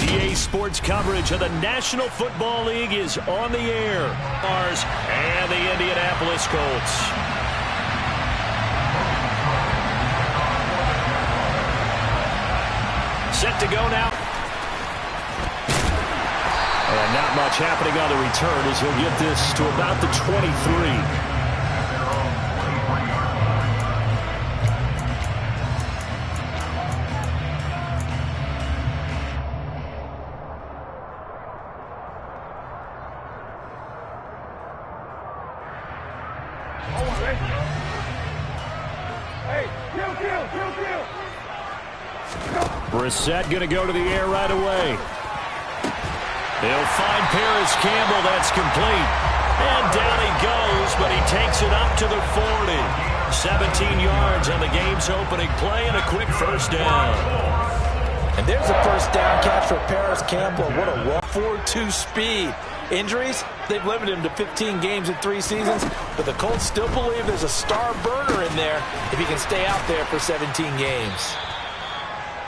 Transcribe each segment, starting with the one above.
EA Sports coverage of the National Football League is on the air. Stars and the Indianapolis Colts. Set to go now. And not much happening on the return as he'll get this to about the 23. Brissett going to go to the air right away. They'll find Paris Campbell. That's complete. And down he goes, but he takes it up to the 40. 17 yards on the game's opening play and a quick first down. And there's a first down catch for Paris Campbell. What a walk. 4.2 speed. Injuries, they've limited him to 15 games in 3 seasons, but the Colts still believe there's a star burner in there if he can stay out there for 17 games.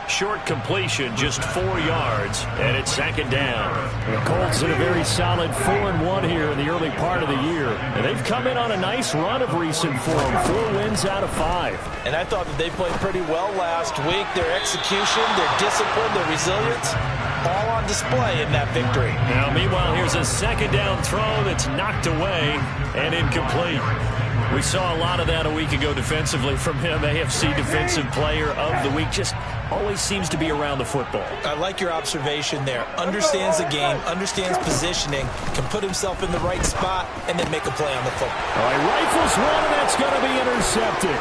Short completion, just 4 yards, and it's second down. The Colts in a very solid 4-1 here in the early part of the year. And they've come in on a nice run of recent form, 4 wins out of 5. And I thought that they played pretty well last week. Their execution, their discipline, their resilience, all on display in that victory. Now, meanwhile, here's a second down throw that's knocked away and incomplete. We saw a lot of that a week ago defensively from him. AFC Defensive Player of the Week. Just always seems to be around the football. I like your observation there. Understands the game, understands positioning, can put himself in the right spot, and then make a play on the football. All right, rifles one, and that's going to be intercepted.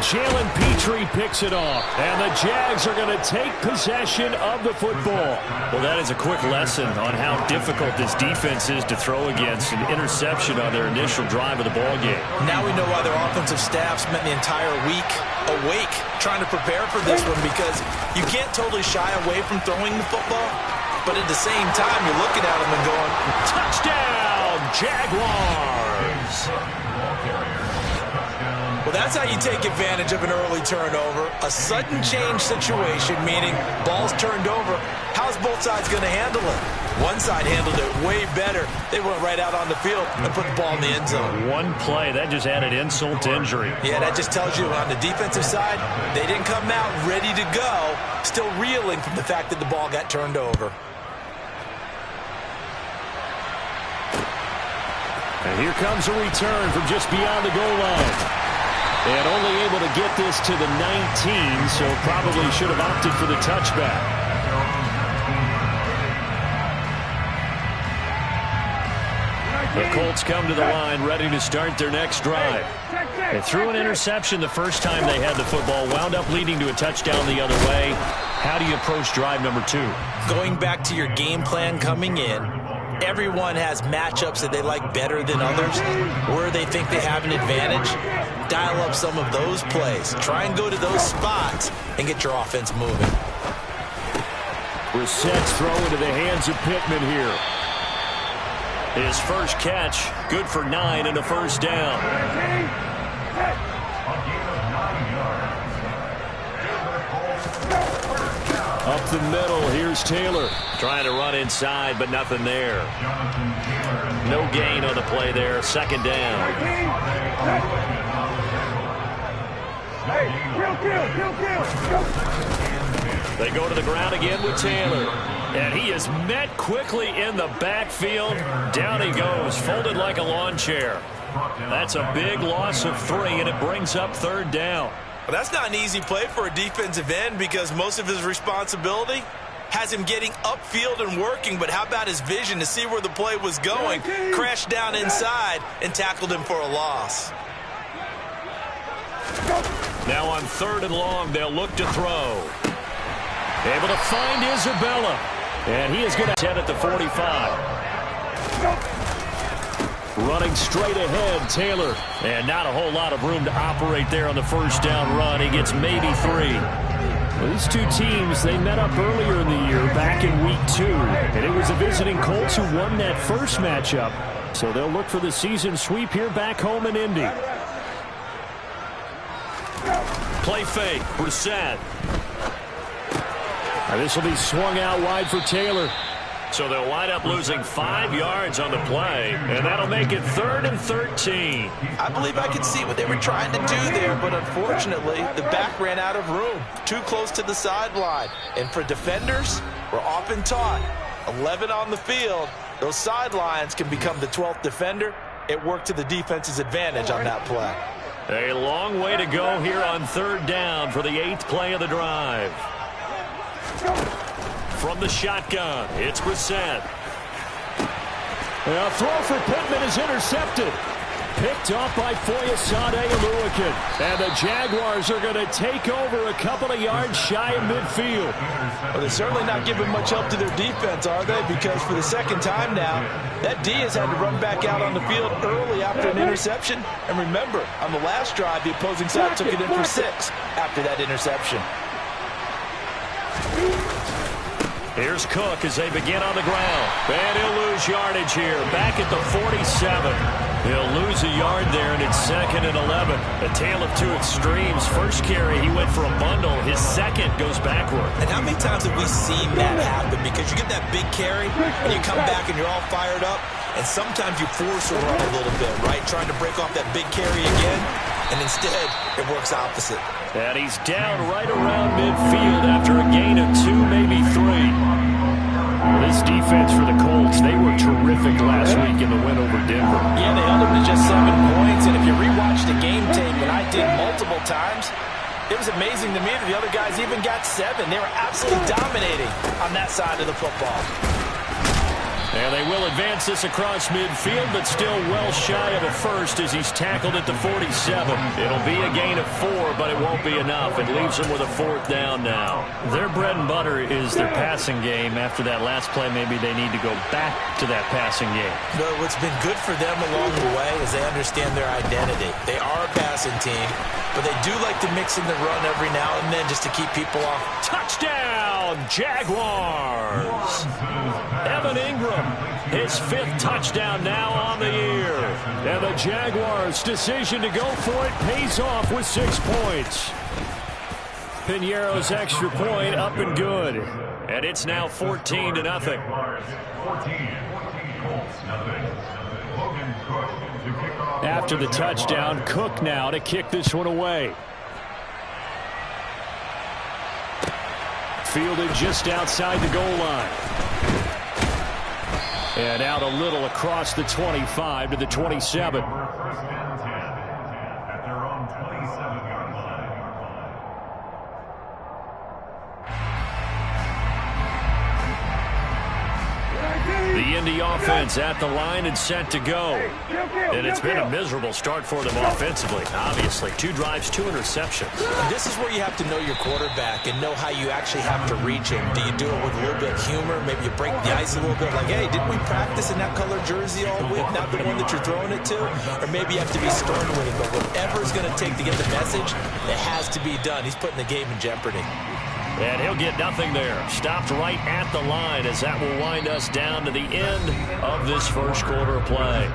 Jalen Petrie picks it off, and the Jags are going to take possession of the football. Well, that is a quick lesson on how difficult this defense is to throw against. An interception on their initial drive of the ballgame. Now we know why their offensive staff spent the entire week awake trying to prepare for this one, because you can't totally shy away from throwing the football, but at the same time, you're looking at them and going, touchdown, Jaguars! Well, that's how you take advantage of an early turnover. A sudden change situation, meaning ball's turned over. How's both sides going to handle it? One side handled it way better. They went right out on the field and put the ball in the end zone. One play, that just added insult to injury. Yeah, that just tells you on the defensive side, they didn't come out ready to go, still reeling from the fact that the ball got turned over. And here comes a return from just beyond the goal line. And only able to get this to the 19, so probably should have opted for the touchback. The Colts come to the line ready to start their next drive. They threw an interception the first time they had the football, wound up leading to a touchdown the other way. How do you approach drive number 2? Going back to your game plan coming in, everyone has matchups that they like better than others, where they think they have an advantage. Dial up some of those plays. Try and go to those spots and get your offense moving. Brissett's throw into the hands of Pittman here. His first catch, good for 9 and a first down. Up the middle, here's Taylor. Trying to run inside, but nothing there. No gain on the play there, second down. They go to the ground again with Taylor. And he is met quickly in the backfield. Down he goes, folded like a lawn chair. That's a big loss of 3, and it brings up third down. Well, that's not an easy play for a defensive end, because most of his responsibility has him getting upfield and working, but how about his vision to see where the play was going? Crashed down inside and tackled him for a loss. Now on 3rd and long, they'll look to throw. Able to find Isabella. And he is going to head at the 45. Running straight ahead, Taylor. And not a whole lot of room to operate there on the first down run. He gets maybe 3. Well, these two teams, they met up earlier in the year, back in week 2. And it was the visiting Colts who won that first matchup. So they'll look for the season sweep here back home in Indy. Play fake, Brissett. This will be swung out wide for Taylor. So they'll wind up losing 5 yards on the play, and that'll make it 3rd and 13. I believe I could see what they were trying to do there, but unfortunately, the back ran out of room, too close to the sideline. And for defenders, we're often taught, 11 on the field, those sidelines can become the 12th defender. It worked to the defense's advantage on that play. A long way to go here on 3rd down for the 8th play of the drive. From the shotgun, it's Brissett. A throw for Pittman is intercepted. Picked off by Foyesade Oluwakin. And the Jaguars are going to take over a couple of yards shy of midfield. Well, they're certainly not giving much help to their defense, are they? Because for the second time now, that D has had to run back out on the field early after an interception. And remember, on the last drive, the opposing side took it in for 6 after that interception. Here's Cook as they begin on the ground. And he'll lose yardage here. Back at the 47. He'll lose a yard there, and it's 2nd and 11. A tale of two extremes. First carry, he went for a bundle. His second goes backward. And how many times have we seen that happen? Because you get that big carry, and you come back and you're all fired up, and sometimes you force a run a little bit, right? Trying to break off that big carry again, and instead it works opposite. And he's down right around midfield after a gain of 2, maybe 3. This defense for the Colts, they were terrific last week in the win over Denver. Yeah, they held them to just 7 points, and if you rewatch the game tape, and I did multiple times, it was amazing to me that the other guys even got 7. They were absolutely dominating on that side of the football. And they will advance this across midfield, but still well shy of a first as he's tackled at the 47. It'll be a gain of 4, but it won't be enough. It leaves them with a 4th down now. Their bread and butter is their passing game. After that last play, maybe they need to go back to that passing game. But what's been good for them along the way is they understand their identity. They are a passing team, but they do like to mix in the run every now and then just to keep people off. Touchdown, Jaguars! Evan Ingram, his 5th touchdown now on the year. And the Jaguars' decision to go for it pays off with 6 points. Piñeiro's extra point up and good. And it's now 14-0. After the touchdown, Cook now to kick this one away. Fielded just outside the goal line. And out a little across the 25 to the 27. The Indy offense at the line and set to go. And it's been a miserable start for them offensively. Obviously, 2 drives, 2 interceptions. And this is where you have to know your quarterback and know how you actually have to reach him. Do you do it with a little bit of humor? Maybe you break the ice a little bit like, hey, didn't we practice in that color jersey all week? Not the one that you're throwing it to? Or maybe you have to be stern with it. But whatever it's going to take to get the message, it has to be done. He's putting the game in jeopardy. And he'll get nothing there. Stopped right at the line as that will wind us down to the end of this first quarter of play.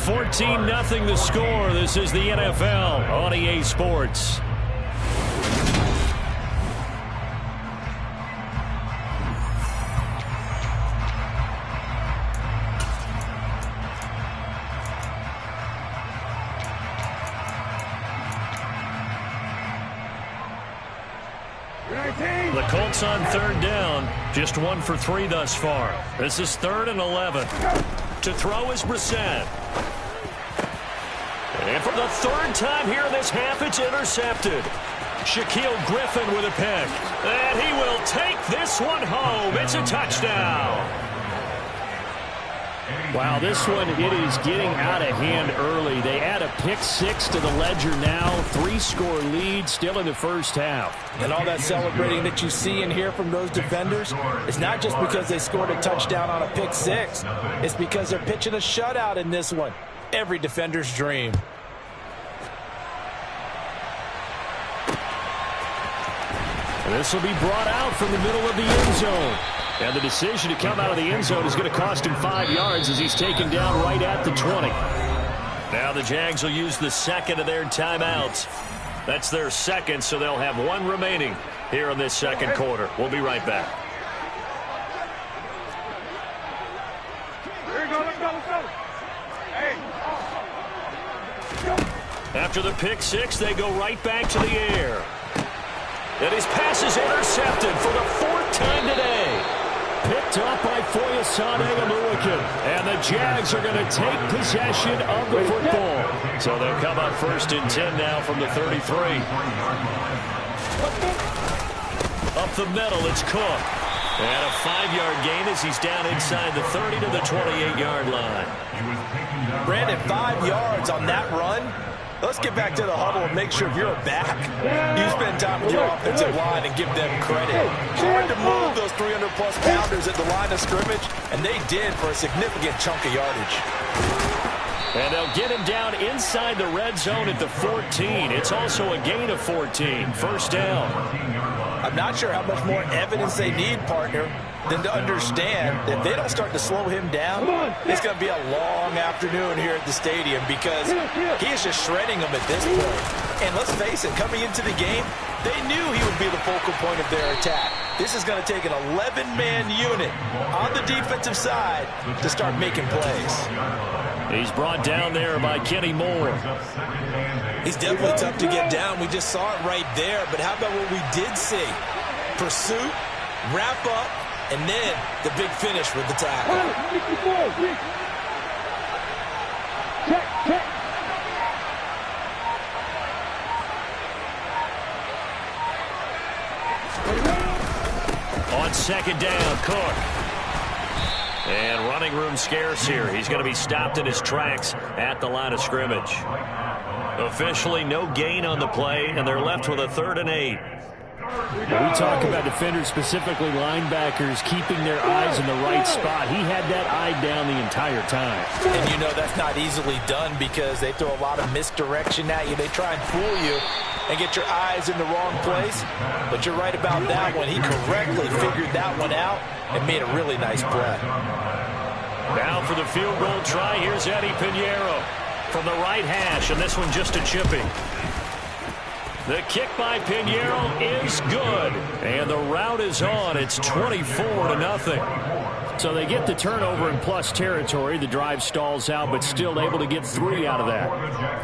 14-0 the score. This is the NFL on EA Sports. The Colts on 3rd down, just 1 for 3 thus far. This is 3rd and 11. To throw is Brissett. And for the 3rd time here in this half, it's intercepted. Shaquille Griffin with a pick. And he will take this one home. It's a touchdown. Wow, this one, it is getting out of hand early. They add a pick 6 to the ledger now. 3-score lead still in the first half. And all that celebrating that you see and hear from those defenders, it's not just because they scored a touchdown on a pick 6. It's because they're pitching a shutout in this one. Every defender's dream. This will be brought out from the middle of the end zone. And the decision to come out of the end zone is going to cost him 5 yards as he's taken down right at the 20. Now the Jags will use the second of their timeouts. That's their second, so they'll have one remaining here in this second quarter. We'll be right back. After the pick six, they go right back to the air. And his pass is intercepted for the fourth time today. Picked up by Foyesade Oluwakin. And the Jags are going to take possession of the football. So they'll come up first and 10 now from the 33. Up the middle, it's Cook. And a 5-yard gain as he's down inside the 30 to the 28-yard line. Brandon, 5 yards on that run. Let's get back to the huddle and make sure if you're a back, you spend time with your offensive line and give them credit. Hard to move those 300-plus pounders at the line of scrimmage, and they did for a significant chunk of yardage. And they'll get him down inside the red zone at the 14. It's also a gain of 14. First down. I'm not sure how much more evidence they need, partner, than to understand that if they don't start to slow him down, it's going to be a long afternoon here at the stadium because he is just shredding them at this point. And let's face it, coming into the game, they knew he would be the focal point of their attack. This is going to take an 11-man unit on the defensive side to start making plays. He's brought down there by Kenny Moore. He's definitely tough to get down. We just saw it right there. But how about what we did see? Pursuit, wrap up, and then the big finish with the tackle. On second down, Cook. And running room scarce here. He's going to be stopped in his tracks at the line of scrimmage. Officially no gain on the play, and they're left with a 3rd and 8. We talk about defenders, specifically linebackers, keeping their eyes in the right spot. He had that eye down the entire time. And you know that's not easily done because they throw a lot of misdirection at you. They try and fool you and get your eyes in the wrong place. But you're right about that one. He correctly figured that one out and made a really nice play. Now for the field goal try, here's Eddie Pinheiro from the right hash, and this one just a chipping. The kick by Pinheiro is good. And the route is on. It's 24-0. So they get the turnover in plus territory. The drive stalls out, but still able to get 3 out of that.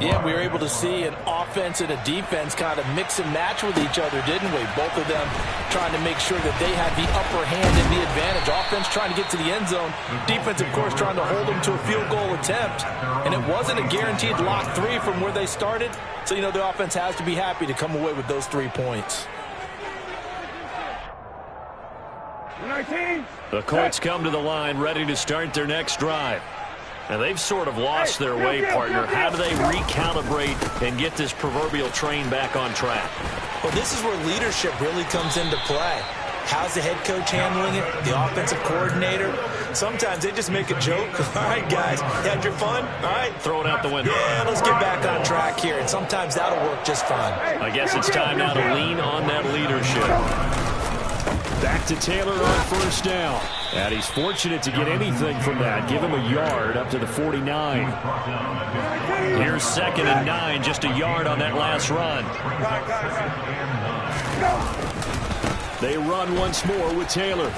Yeah, we were able to see an offense and a defense kind of mix and match with each other, didn't we? Both of them trying to make sure that they had the upper hand and the advantage. Offense trying to get to the end zone. Defense, of course, trying to hold them to a field goal attempt. And it wasn't a guaranteed lock 3 from where they started. So, you know, the offense has to be happy to come away with those 3 points. The Colts come to the line ready to start their next drive. And they've sort of lost their way, partner. How do they recalibrate and get this proverbial train back on track? Well, this is where leadership really comes into play. How's the head coach handling it? The offensive coordinator? Sometimes they just make a joke. All right, guys, you had your fun? All right. Throw it out the window. Yeah, let's get back on track here. And sometimes that'll work just fine. I guess it's time now to lean on that leadership. Back to Taylor on first down. And he's fortunate to get anything from that. Give him a yard up to the 49. Here's 2nd and 9, just a yard on that last run. They run once more with Taylor.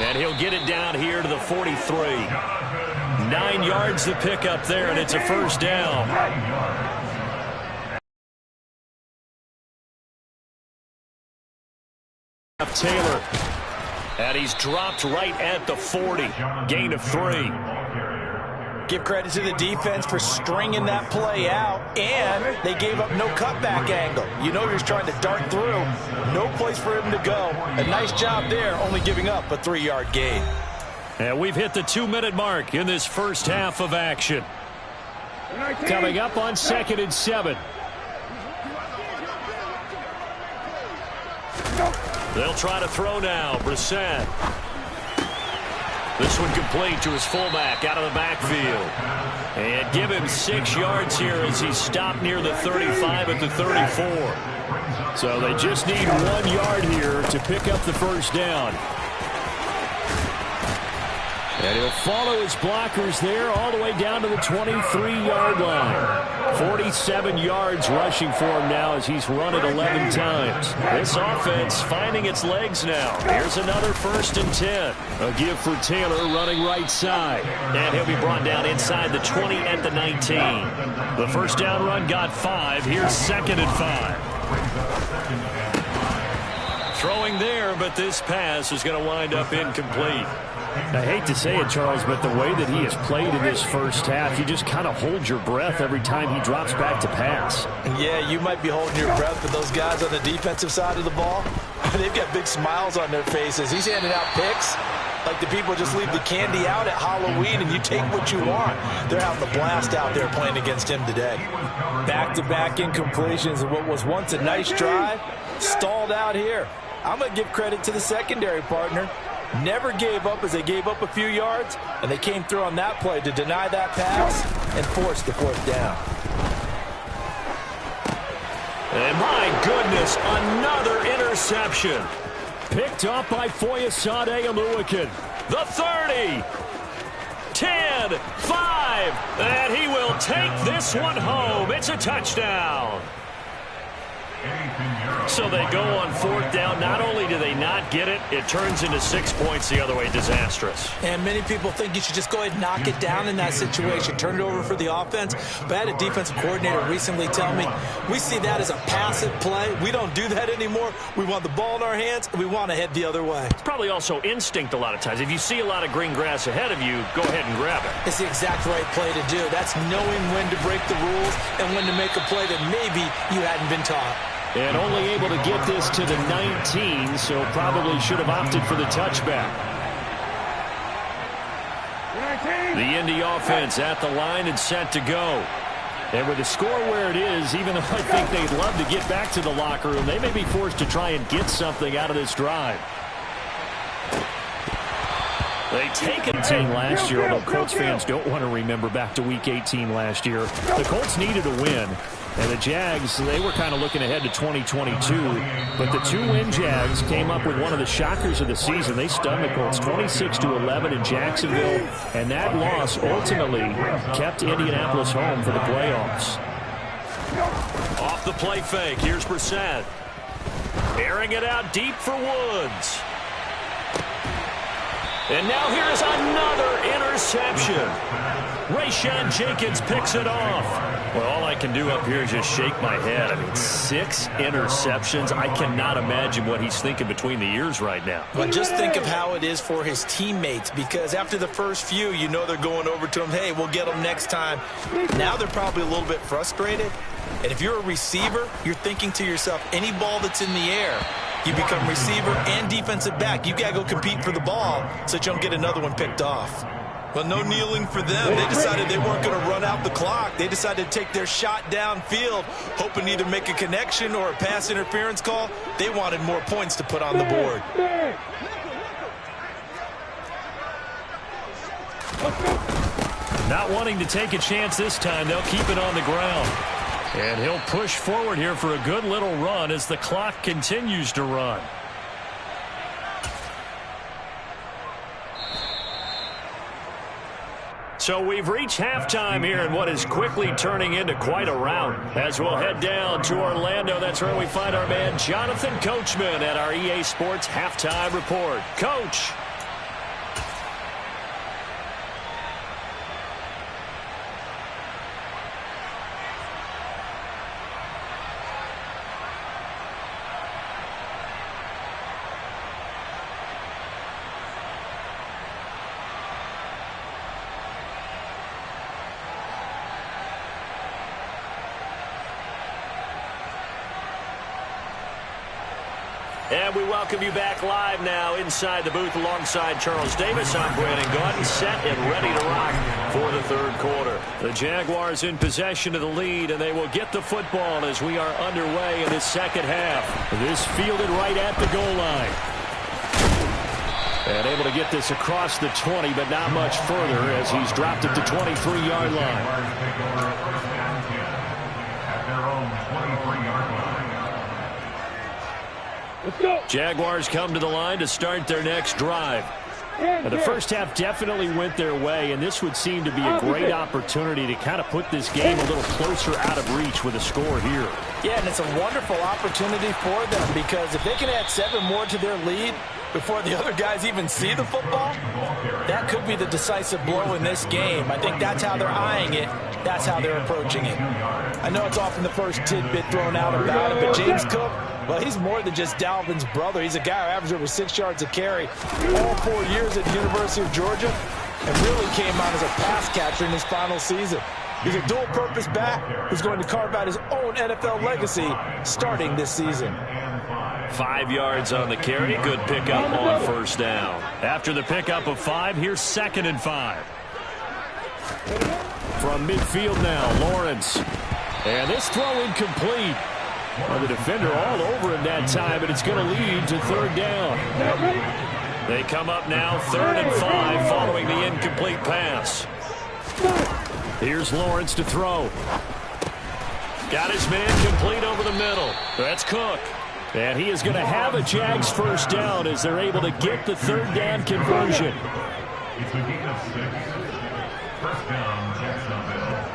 And he'll get it down here to the 43. 9 yards to pick up there, and it's a first down. Taylor. And he's dropped right at the 40. Gain of 3. Give credit to the defense for stringing that play out, and they gave up no cutback angle. You know he was trying to dart through. No place for him to go. A nice job there, only giving up a 3-yard gain. And we've hit the 2-minute mark in this first half of action. Coming up on 2nd and 7. They'll try to throw now. Brissett. This one complete to his fullback out of the backfield. And give him 6 yards here as he's stopped near the 35 at the 34. So they just need 1 yard here to pick up the first down. And he'll follow his blockers there all the way down to the 23-yard line. 47 yards rushing for him now as he's run it 11 times. This offense finding its legs now. Here's another 1st and 10. A give for Taylor running right side. And he'll be brought down inside the 20 at the 19. The first down run got 5. Here's 2nd and 5. Throwing there, but this pass is going to wind up incomplete. I hate to say it, Charles, but the way that he has played in this first half, you just kind of hold your breath every time he drops back to pass. Yeah, you might be holding your breath, but those guys on the defensive side of the ball, they've got big smiles on their faces. He's handing out picks like the people just leave the candy out at Halloween and you take what you want. They're having a blast out there playing against him today. Back-to-back incompletions of what was once a nice drive, stalled out here. I'm going to give credit to the secondary partner. Never gave up as they gave up a few yards, and they came through on that play to deny that pass and force the 4th down. And my goodness, another interception. Picked up by Foyesade Oluwakin. The 30. 10, 5, and he will take this one home. It's a touchdown. So they go on 4th down. Not only do they not get it, it turns into 6 points the other way. Disastrous. And many people think you should just go ahead and knock it down in that situation. Turn it over for the offense. But I had a defensive coordinator recently tell me, we see that as a passive play. We don't do that anymore. We want the ball in our hands, and we want to head the other way. It's probably also instinct a lot of times. If you see a lot of green grass ahead of you, go ahead and grab it. It's the exact right play to do. That's knowing when to break the rules and when to make a play that maybe you hadn't been taught. And only able to get this to the 19, so probably should have opted for the touchback. The Indy offense at the line and set to go. And with the score where it is, even though I think they'd love to get back to the locker room, they may be forced to try and get something out of this drive. They take a team last year, although Colts fans don't want to remember back to Week 18 last year. The Colts needed a win. And the Jags, they were kind of looking ahead to 2022. But the 2-win Jags came up with one of the shockers of the season. They stunned the Colts 26-11 in Jacksonville. And that loss ultimately kept Indianapolis home for the playoffs. Off the play fake. Here's Brissett. Airing it out deep for Woods. And now here's another interception. Rayshon Jenkins picks it off. Well, all I can do up here is just shake my head. I mean, 6 interceptions. I cannot imagine what he's thinking between the ears right now. Well, just think of how it is for his teammates, because after the first few, you know they're going over to him, hey, we'll get them next time. Now they're probably a little bit frustrated. And if you're a receiver, you're thinking to yourself, any ball that's in the air, you become receiver and defensive back. You got to go compete for the ball so that you don't get another one picked off. Well, no kneeling for them. They decided they weren't going to run out the clock. They decided to take their shot downfield, hoping to either make a connection or a pass interference call. They wanted more points to put on the board. Not wanting to take a chance this time, they'll keep it on the ground. And he'll push forward here for a good little run as the clock continues to run. So we've reached halftime here in what is quickly turning into quite a rout. As we'll head down to Orlando, that's where we find our man Jonathan Coachman at our EA Sports Halftime Report. Coach. And we welcome you back live now inside the booth alongside Charles Davis. I'm Brandon Gaudin, set and ready to rock for the third quarter. The Jaguars in possession of the lead, and they will get the football as we are underway in the second half. This fielded right at the goal line. And able to get this across the 20, but not much further as he's dropped it to 23-yard line. Jaguars come to the line to start their next drive. The first half definitely went their way, and this would seem to be a great opportunity to kind of put this game a little closer out of reach with a score here. Yeah, and it's a wonderful opportunity for them because if they can add 7 more to their lead before the other guys even see the football, that could be the decisive blow in this game. I think that's how they're eyeing it. That's how they're approaching it. I know it's often the first tidbit thrown out about it, but James Cook, well, he's more than just Dalvin's brother. He's a guy who averaged over 6 yards a carry all 4 years at the University of Georgia and really came out as a pass catcher in his final season. He's a dual-purpose back who's going to carve out his own NFL legacy starting this season. 5 yards on the carry. Good pickup on first down. After the pickup of 5, here's 2nd and 5. From midfield now, Lawrence. And this throw incomplete. Well, the defender all over him that time, and it's going to lead to 3rd down. They come up now 3rd and 5 following the incomplete pass. Here's Lawrence to throw. Got his man complete over the middle. That's Cook. And he is going to have a Jags first down as they're able to get the 3rd down conversion. It's a gain of 6. First down, Jacksonville.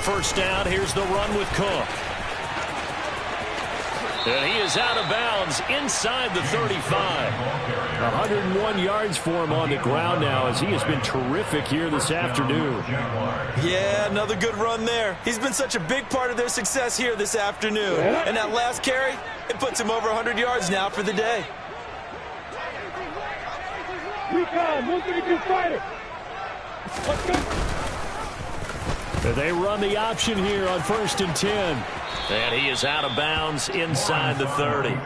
First down, here's the run with Cook. And he is out of bounds inside the 35. 101 yards for him on the ground now as he has been terrific here this afternoon. Yeah, another good run there. He's been such a big part of their success here this afternoon. And that last carry, it puts him over 100 yards now for the day. Recon, 132 fighter. Let's go. They run the option here on 1st and 10. And he is out of bounds inside the 30.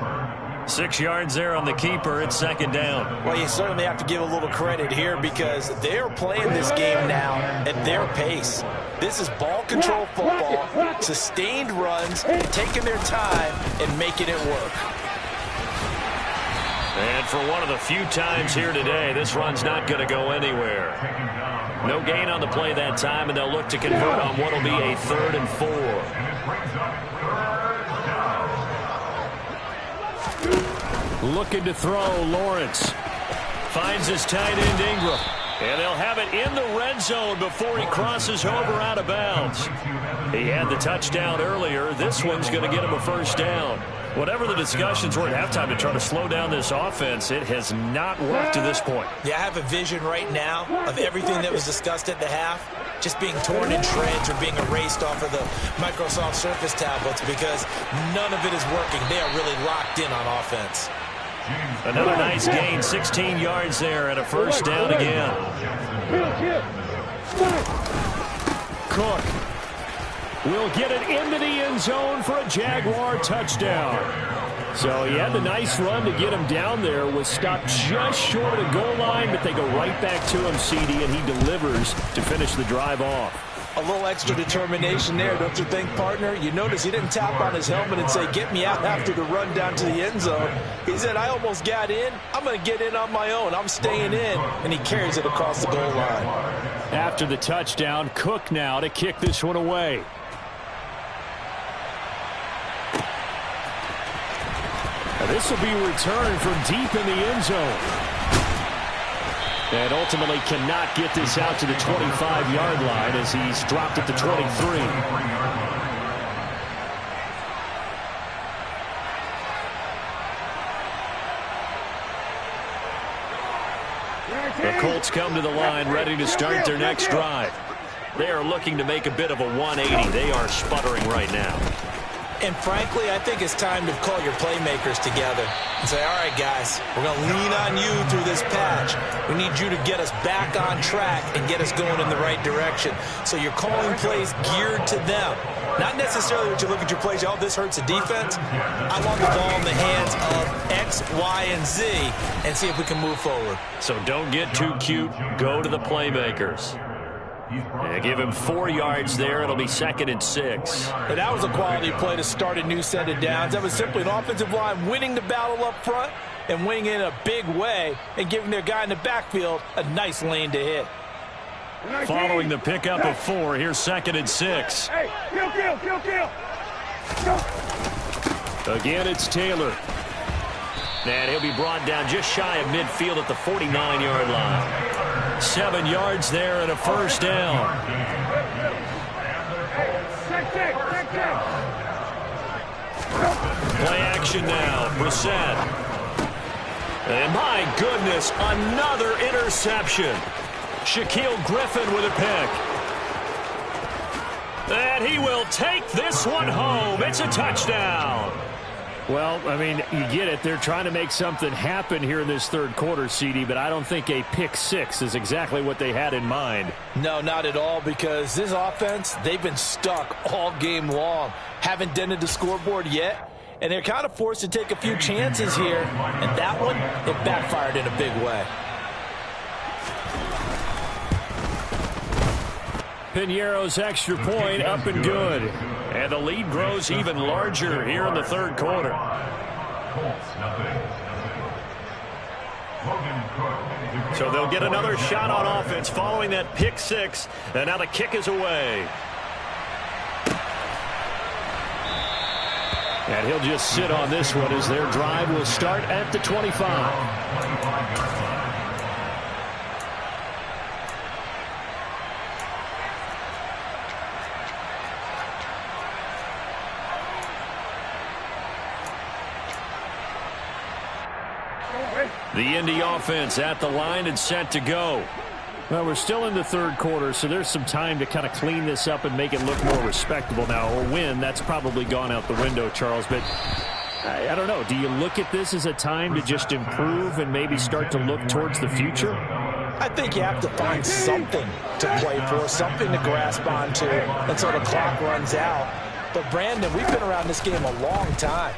6 yards there on the keeper. It's 2nd down. Well, you certainly have to give a little credit here because they're playing this game now at their pace. This is ball control football, sustained runs, taking their time and making it work. And for one of the few times here today, this run's not going to go anywhere. No gain on the play that time, and they'll look to convert on what will be a 3rd and 4. Looking to throw, Lawrence. Finds his tight end, Ingram. And they'll have it in the red zone before he crosses over out of bounds. He had the touchdown earlier. This one's going to get him a first down. Whatever the discussions were at halftime to try to slow down this offense, it has not worked to this point. Yeah, I have a vision right now of everything that was discussed at the half just being torn in shreds or being erased off of the Microsoft Surface tablets because none of it is working. They are really locked in on offense. Another nice gain, 16 yards there and a first down again. Cook will get it into the end zone for a Jaguar touchdown. So he had the nice run to get him down there, was stopped just short of the goal line, but they go right back to him, CD, and he delivers to finish the drive off. A little extra determination there, don't you think, partner? You notice he didn't tap on his helmet and say, get me out after the run down to the end zone. He said, I almost got in. I'm going to get in on my own. I'm staying in. And he carries it across the goal line. After the touchdown, Cook now to kick this one away. Now this will be returned from deep in the end zone. And ultimately cannot get this out to the 25-yard line as he's dropped at the 23. The Colts come to the line ready to start their next drive. They are looking to make a bit of a 180. They are sputtering right now. And frankly, I think it's time to call your playmakers together and say, all right, guys, we're going to lean on you through this patch. We need you to get us back on track and get us going in the right direction. So you're calling plays geared to them. Not necessarily that you look at your plays, oh, this hurts the defense. I want the ball in the hands of X, Y, and Z and see if we can move forward. So don't get too cute. Go to the playmakers. Yeah, give him 4 yards there. It'll be 2nd and 6. But that was a quality play to start a new set of downs. That was simply an offensive line winning the battle up front and winning in a big way and giving their guy in the backfield a nice lane to hit. Following the pickup of 4, here's 2nd and 6. Hey, kill. Again, it's Taylor. And he'll be brought down just shy of midfield at the 49-yard line. 7 yards there and a first down. Play action now. Brissett. And my goodness, another interception. Shaquille Griffin with a pick. And he will take this one home. It's a touchdown. Well, I mean, you get it. They're trying to make something happen here in this third quarter, CD, but I don't think a pick six is exactly what they had in mind. No, not at all, because this offense, they've been stuck all game long. Haven't dented the scoreboard yet, and they're kind of forced to take a few chances here, and that one, it backfired in a big way. Piñeiro's extra point up and good. And the lead grows even larger here in the third quarter. So they'll get another shot on offense following that pick six. And now the kick is away. And he'll just sit on this one as their drive will start at the 25. The Indy offense at the line and set to go. Well, we're still in the third quarter, so there's some time to kind of clean this up and make it look more respectable now. A win, that's probably gone out the window, Charles, but I don't know. Do you look at this as a time to just improve and maybe start to look towards the future? I think you have to find something to play for, something to grasp onto until the clock runs out. But, Brandon, we've been around this game a long time.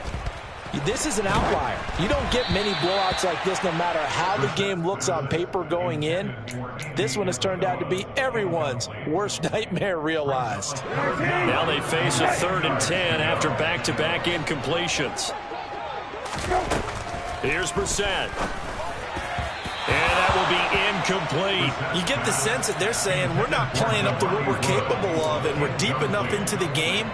This is an outlier. You don't get many blowouts like this no matter how the game looks on paper going in. This one has turned out to be everyone's worst nightmare realized. Now they face a 3rd and 10 after back-to-back incompletions. Here's Brissett. And that will be incomplete. You get the sense that they're saying we're not playing up to what we're capable of, and we're deep enough into the game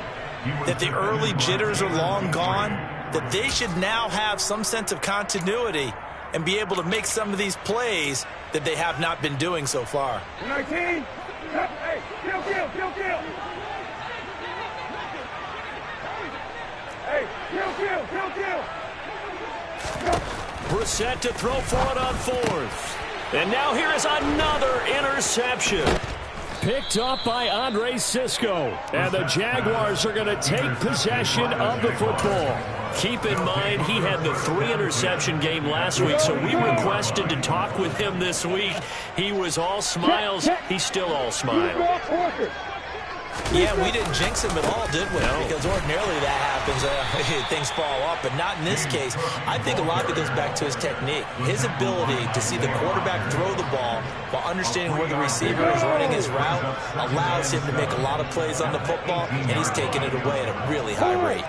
that the early jitters are long gone, that they should now have some sense of continuity and be able to make some of these plays that they have not been doing so far. 19. Hey, kill. Hey, kill. Brissett to throw for it on 4th. And now here is another interception. Picked up by Andre Sisco. And the Jaguars are going to take possession of the football. Keep in mind, he had the 3-interception game last week, so we requested to talk with him this week. He was all smiles. He's still all smiles. Yeah, we didn't jinx him at all, did we? No. Because ordinarily that happens. Things fall off, but not in this case. I think a lot of it goes back to his technique. His ability to see the quarterback throw the ball while understanding where the receiver is running his route allows him to make a lot of plays on the football, and he's taking it away at a really high rate.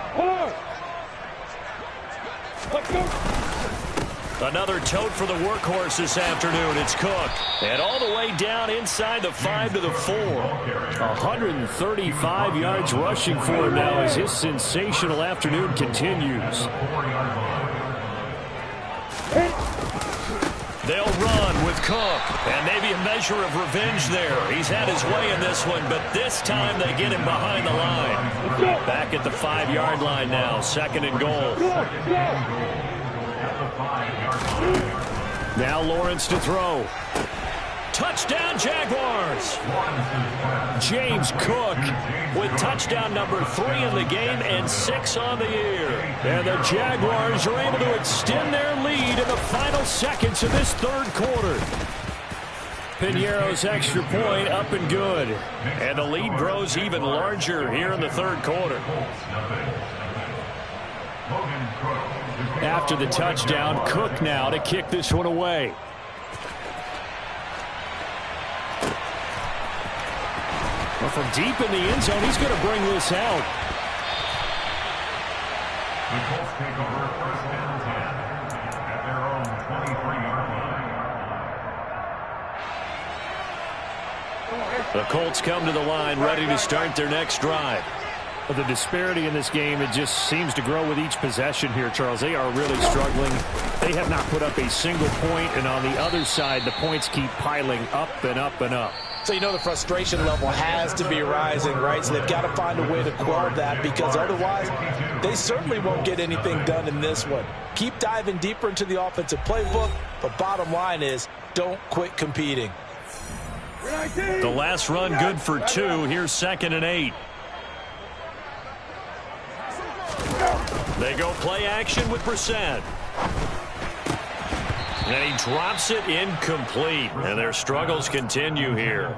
Another tote for the workhorse this afternoon. It's Cook. And all the way down inside the 5 to the 4. 135 yards rushing for him now as his sensational afternoon continues. They'll run with Cook. And maybe a measure of revenge there. He's had his way in this one, but this time they get him behind the line. Back at the 5-yard line now. 2nd and goal. Now Lawrence to throw. Touchdown, Jaguars! James Cook with touchdown number 3 in the game and 6 on the year. And the Jaguars are able to extend their lead in the final seconds of this third quarter. Piñeiro's extra point up and good. And the lead grows even larger here in the third quarter. After the touchdown, Cook now to kick this one away. Well, from deep in the end zone, he's going to bring this out. The Colts take over 1st and 10 at their own 23-yard line. The Colts come to the line ready to start their next drive. The disparity in this game, it just seems to grow with each possession here, Charles. They are really struggling. They have not put up a single point, and on the other side, the points keep piling up and up and up. So you know the frustration level has to be rising, right? So they've got to find a way to quell that, because otherwise they certainly won't get anything done in this one. Keep diving deeper into the offensive playbook, but bottom line is don't quit competing. The last run good for 2. Here's 2nd and 8. They go play action with Brissett. And he drops it incomplete. And their struggles continue here.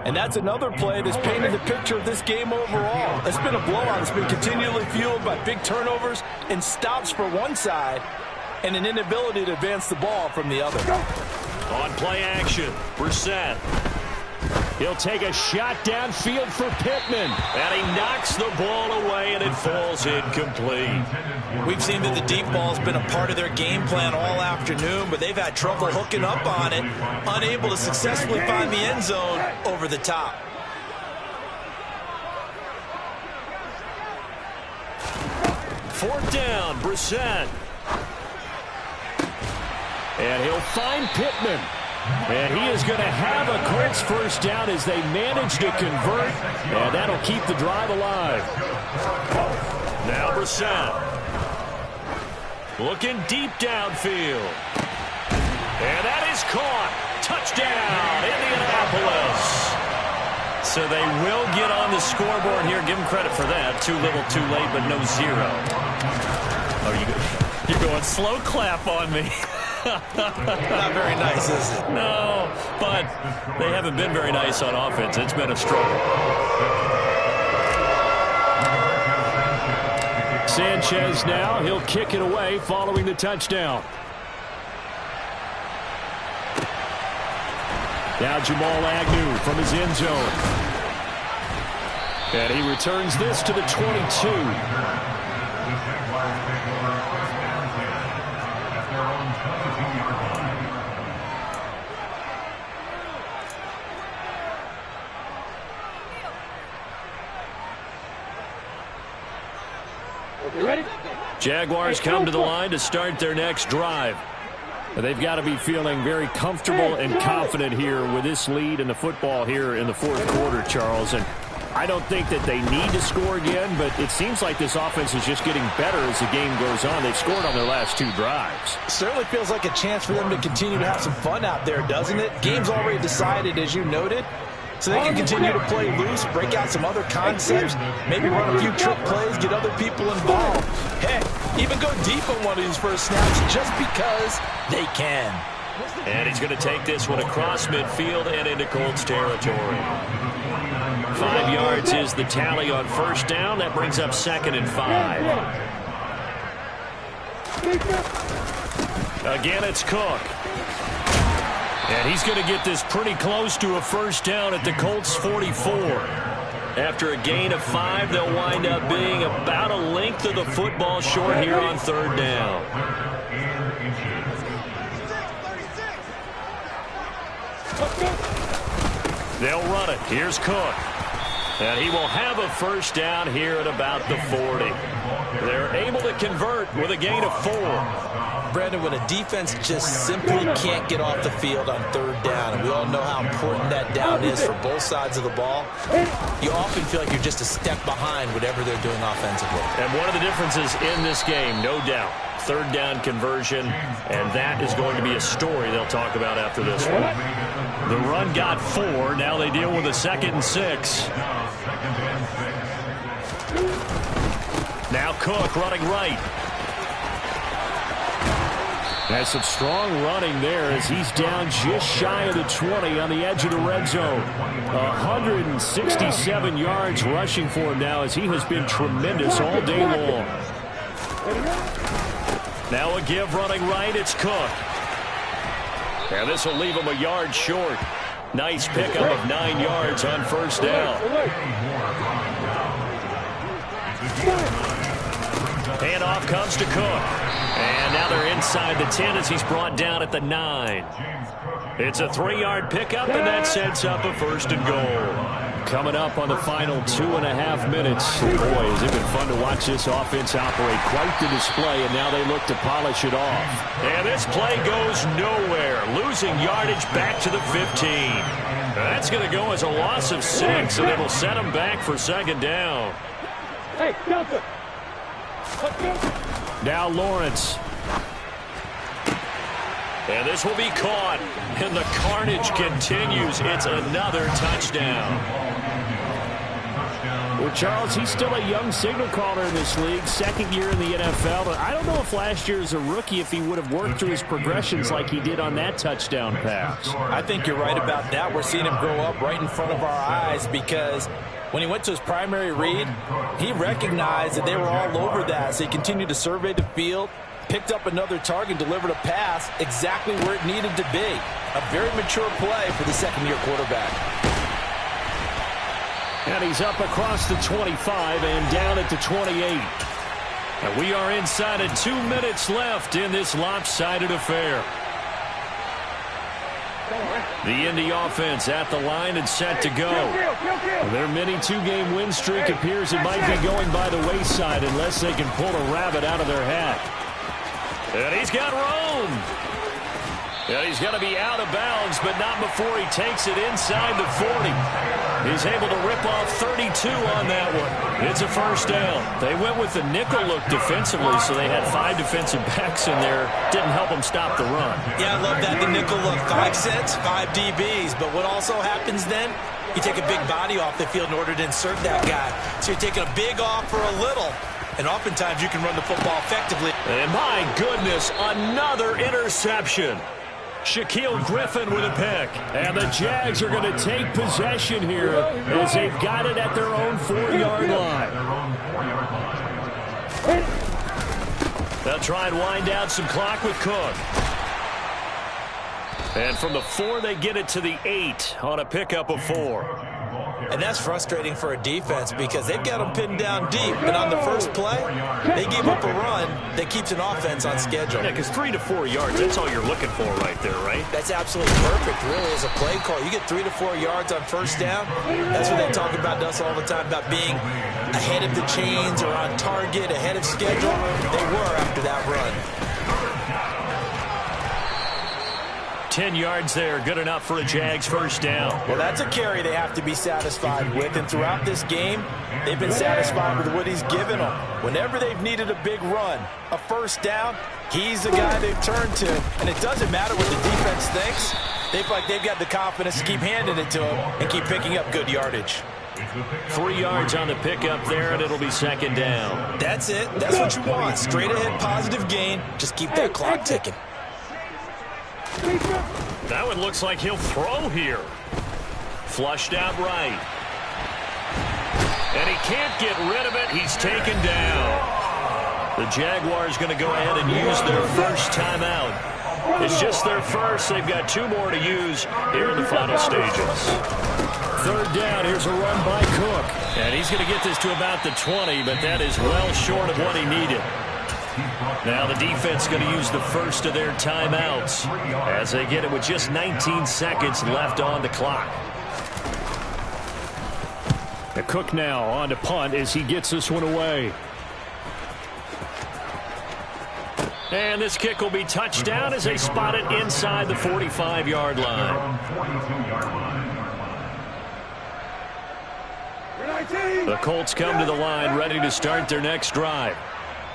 And that's another play that's painted the picture of this game overall. It's been a blowout. It's been continually fueled by big turnovers and stops for one side and an inability to advance the ball from the other. On play action, Brissett. He'll take a shot downfield for Pittman. And he knocks the ball away, and it falls incomplete. We've seen that the deep ball has been a part of their game plan all afternoon, but they've had trouble hooking up on it, unable to successfully find the end zone over the top. Fourth down, Brissett. And he'll find Pittman. And he is going to have a Colts first down as they manage to convert. And that'll keep the drive alive. Now Brissett. Looking deep downfield. And that is caught. Touchdown, Indianapolis. So they will get on the scoreboard here. Give them credit for that. Too little, too late, but no 0. Oh, you're going slow clap on me. Not very nice, is it? No, but they haven't been very nice on offense. It's been a struggle. Sanchez now. He'll kick it away following the touchdown. Now Jamal Agnew from his end zone. And he returns this to the 22. Jaguars come to the line to start their next drive. They've got to be feeling very comfortable and confident here with this lead in the football here in the fourth quarter, Charles. And I don't think that they need to score again, but it seems like this offense is just getting better as the game goes on. They've scored on their last 2 drives. Certainly feels like a chance for them to continue to have some fun out there, doesn't it? Game's already decided, as you noted. So they can continue to play loose, break out some other concepts, maybe run a few trick plays, get other people involved. Heck, even go deep on one of these first snaps just because they can. And he's going to take this one across midfield and into Colts territory. 5 yards is the tally on first down. That brings up 2nd and 5. Again, it's Cook. And he's going to get this pretty close to a first down at the Colts 44. After a gain of 5, they'll wind up being about a length of the football short here on third down. They'll run it. Here's Cook. And he will have a first down here at about the 40. They're able to convert with a gain of 4. Brandon, when a defense just simply can't get off the field on third down, and we all know how important that down is for both sides of the ball, you often feel like you're just a step behind whatever they're doing offensively. And one of the differences in this game, no doubt, third down conversion, and that is going to be a story they'll talk about after this one. The run got 4. Now they deal with a 2nd and 6. Now Cook running right. Has some strong running there as he's down just shy of the 20 on the edge of the red zone. 167 yards rushing for him now as he has been tremendous all day long. Now a give running right. It's Cook. And this will leave him a yard short. Nice pickup of 9 yards on first down. Handoff comes to Cook. And now they're inside the 10 as he's brought down at the 9. It's a 3-yard pickup, and that sets up a 1st and goal. Coming up on the final 2.5 minutes. Boy, has it been fun to watch this offense operate. Quite the display, and now they look to polish it off. And this play goes nowhere. Losing yardage back to the 15. That's going to go as a loss of 6, and it'll set them back for second down. Hey, Johnson. Now Lawrence. And this will be caught. And the carnage continues. It's another touchdown. Well, Charles, he's still a young signal caller in this league, second year in the NFL. But I don't know if last year as a rookie, if he would have worked through his progressions like he did on that touchdown pass. I think you're right about that. We're seeing him grow up right in front of our eyes because when he went to his primary read, he recognized that they were all over that. So he continued to survey the field, picked up another target, delivered a pass exactly where it needed to be. A very mature play for the second-year quarterback. And he's up across the 25 and down at the 28. And we are inside of 2 minutes left in this lopsided affair. The Indy offense at the line and set to go. Their mini 2-game win streak appears it might be going by the wayside unless they can pull a rabbit out of their hat. And he's got room. And he's going to be out of bounds, but not before he takes it inside the 40. He's able to rip off 32 on that one. It's a first down. They went with the nickel look defensively, so they had 5 defensive backs in there. Didn't help them stop the run. Yeah, I love that. The nickel look, 5 sets, 5 DBs. But what also happens then, you take a big body off the field in order to insert that guy. So you're taking a big off for a little. And oftentimes you can run the football effectively. And my goodness, another interception. Shaquille Griffin with a pick. And the Jags are going to take possession here as they've got it at their own 4-yard line. They'll try and wind down some clock with Cook. And from the 4, they get it to the 8 on a pickup of 4. And that's frustrating for a defense because they've got them pinned down deep. And on the first play, they give up a run that keeps an offense on schedule. Yeah, because 3 to 4 yards, that's all you're looking for right there, right? That's absolutely perfect, really, as a play call. You get 3 to 4 yards on first down. That's what they talk about to us all the time, about being ahead of the chains or on target, ahead of schedule. They were after that run. 10 yards there, good enough for a Jags first down. Well, that's a carry they have to be satisfied with, and throughout this game, they've been satisfied with what he's given them. Whenever they've needed a big run, a first down, he's the guy they've turned to. And it doesn't matter what the defense thinks. They feel like they've got the confidence to keep handing it to him and keep picking up good yardage. 3 yards on the pickup there, and it'll be second down. That's it. That's what you want. Straight ahead, positive gain. Just keep that clock ticking. That one looks like he'll throw here. Flushed out right. And he can't get rid of it. He's taken down. The Jaguars going to go ahead and use their first timeout. It's just their first. They've got 2 more to use here in the final stages. Third down. Here's a run by Cook. And he's going to get this to about the 20, but that is well short of what he needed. Now the defense going to use the first of their timeouts as they get it with just 19 seconds left on the clock. The Cook now on to punt as he gets this one away. And this kick will be touchdown as they spot it inside the 45-yard line. The Colts come to the line ready to start their next drive.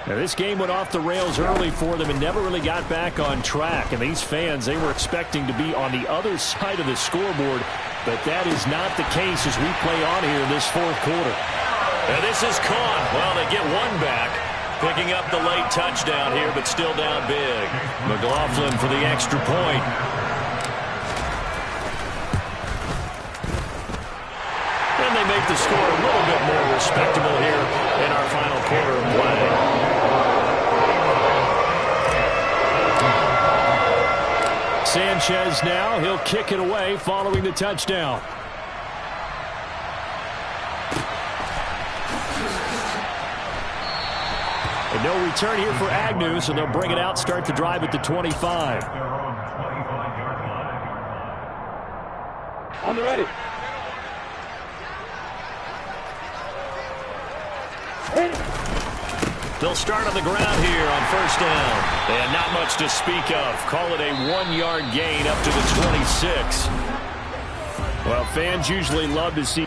Now, this game went off the rails early for them and never really got back on track. And these fans, they were expecting to be on the other side of the scoreboard. But that is not the case as we play on here in this 4th quarter. And this is caught. Well, they get one back. Picking up the late touchdown here, but still down big. McLaughlin for the extra point. And they make the score a little bit more respectable here in our final quarter of play. Sanchez now, he'll kick it away following the touchdown. And no return here for Agnew, so they'll bring it out, start the drive at the 25. On the ready. They'll start on the ground here on first down. And not much to speak of. Call it a 1-yard gain up to the 26. Well, fans usually love to see